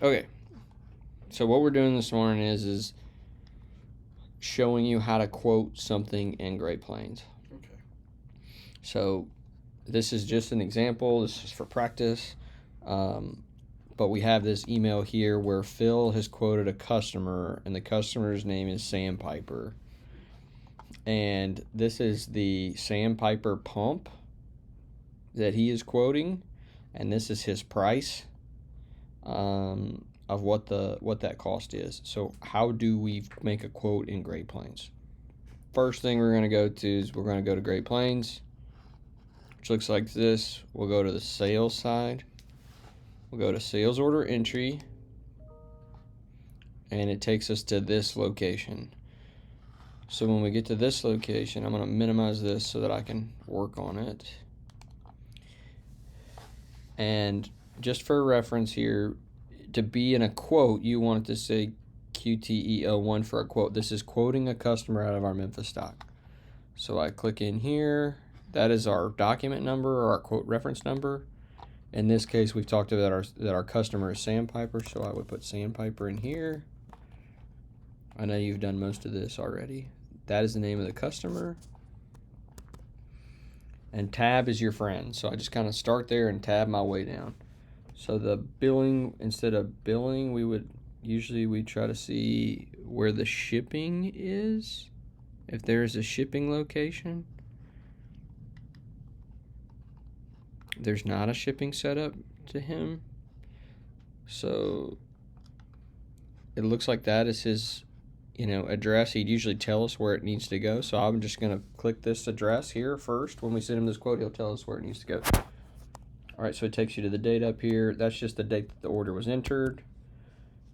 Okay. So what we're doing this morning is showing you how to quote something in Great Plains. Okay. So this is just an example. This is for practice. But we have this email here where Phil has quoted a customer, and the customer's name is Sandpiper. And this is the Sandpiper pump that he is quoting, and this is his price of what that cost is. So how do we make a quote in Great Plains? First thing we're going to go to is we're going to go to Great Plains, which looks like this. We'll go to the sales side. We'll go to sales order entry, and it takes us to this location. So when we get to this location, I'm going to minimize this so that I can work on it. And just for reference here, to be in a quote, you want it to say QTE01 for a quote. This is quoting a customer out of our Memphis stock. So I click in here. That is our document number or our quote reference number. In this case, we've talked about that our customer is Sandpiper, so I would put Sandpiper in here. I know you've done most of this already. That is the name of the customer. And tab is your friend. So I just kind of start there and tab my way down. So the billing, instead of billing, we try to see where the shipping is, if there is a shipping location. There's not a shipping setup to him. So it looks like that is his, address. He'd usually tell us where it needs to go. So I'm just going to click this address here first. When we send him this quote, he'll tell us where it needs to go. All right, so it takes you to the date up here. That's just the date that the order was entered.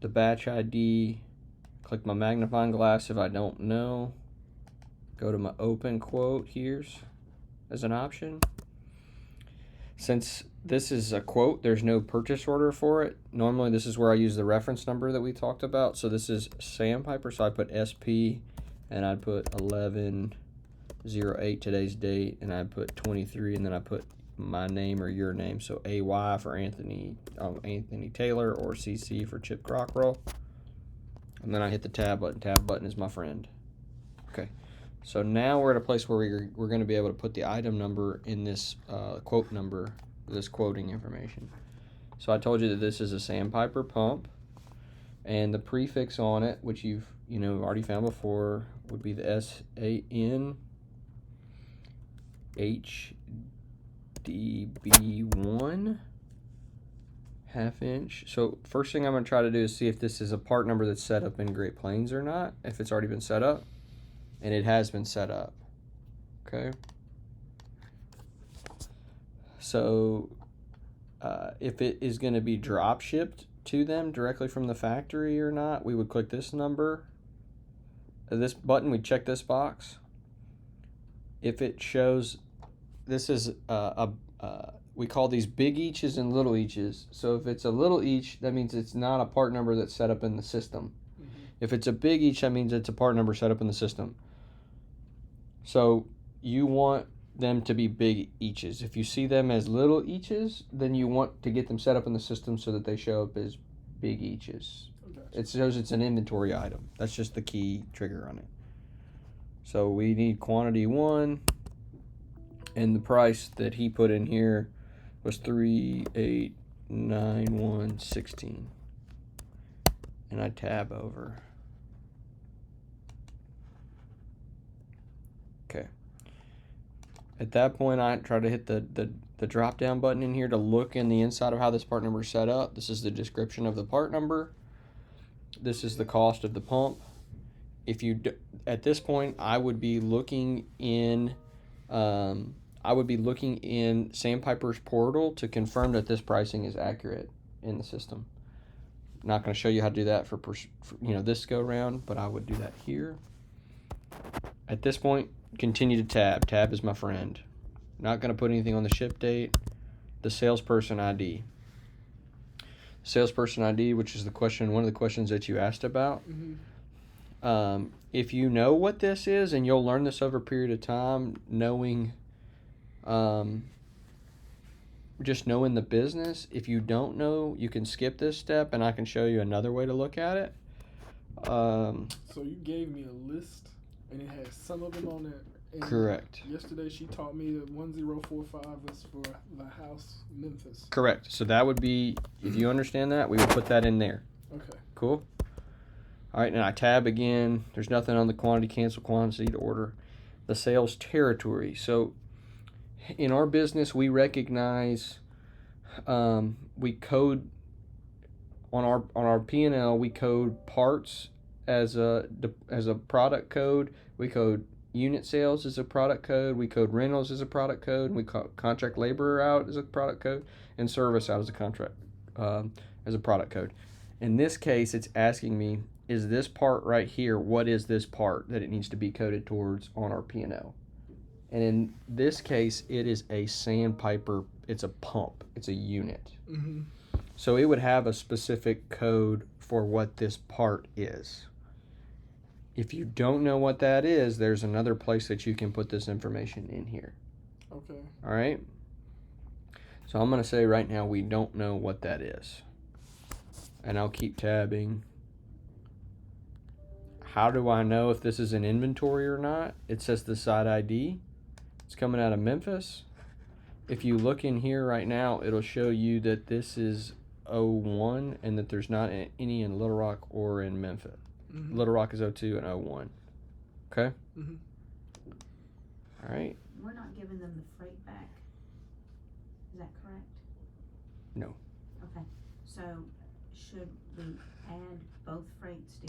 The batch ID. Click my magnifying glass if I don't know. Go to my open quote here's as an option. Since this is a quote, there's no purchase order for it. Normally this is where I use the reference number that we talked about. So this is Sandpiper, so I put SP and I'd put 11/08 today's date, and I put 23, and then I put my name or your name. So AY for Anthony Taylor, or CC for Chip Crockrell. And then I hit the tab button. Tab button is my friend. Okay. So now we're at a place where we're going to be able to put the item number in this quote number, this quoting information. So I told you that this is a Sandpiper pump, and the prefix on it, which you've already found before, would be the SANHDB1 half inch. So first thing I'm going to try to do is see if this is a part number that's set up in Great Plains or not, if it's already been set up. And it has been set up. Okay. So if it is going to be drop shipped to them directly from the factory or not, we would click this number. This button, we check this box. If it shows, this is we call these big eaches and little eaches. So if it's a little each, that means it's not a part number that's set up in the system. Mm-hmm. If it's a big each, that means it's a part number set up in the system. So you want them to be big eaches. If you see them as little eaches, then you want to get them set up in the system so that they show up as big eaches. Okay. It shows it's an inventory item. That's just the key trigger on it. So we need quantity 1, and the price that he put in here was $3,891.16. And I tab over. Okay. At that point, I try to hit the drop down button in here to look in the inside of how this part number is set up. This is the description of the part number. This is the cost of the pump. At this point, I would be looking in Sandpiper's portal to confirm that this pricing is accurate in the system. I'm not going to show you how to do that for this go round, but I would do that here. At this point, continue to tab. Tab is my friend. Not going to put anything on the ship date. The salesperson ID. Salesperson ID, which is one of the questions that you asked about. Mm-hmm. If you know what this is, and you'll learn this over a period of time, knowing just knowing the business. If you don't know, you can skip this step, and I can show you another way to look at it. So you gave me a list, and it had some of them on there. And Correct. Yesterday she taught me that 1045 was for the house Memphis. Correct. So that would be, if you understand that, we would put that in there. Okay. Cool. All right, now I tab again. There's nothing on the quantity, cancel quantity to order. The sales territory. So in our business, we recognize, we code on our P&L. We code parts as a product code. We code unit sales as a product code. We code rentals as a product code. We call contract labor out as a product code, and service out as a contract as a product code. In this case, it's asking me, is this part right here, what is this part that it needs to be coded towards on our P&L? And in this case, it is a sandpiper. It's a pump. It's a unit. Mm-hmm. So it would have a specific code for what this part is. If you don't know what that is, there's another place that you can put this information in here. Okay. All right? So I'm going to say right now we don't know what that is. And I'll keep tabbing. How do I know if this is an inventory or not? It says the site ID. It's coming out of Memphis. If you look in here right now, it'll show you that this is 01 and that there's not any in Little Rock or in Memphis. Mm-hmm. Little Rock is 02 and 01. Okay? Mm-hmm. All right. We're not giving them the freight back. Is that correct? No. Okay. So should we add both freights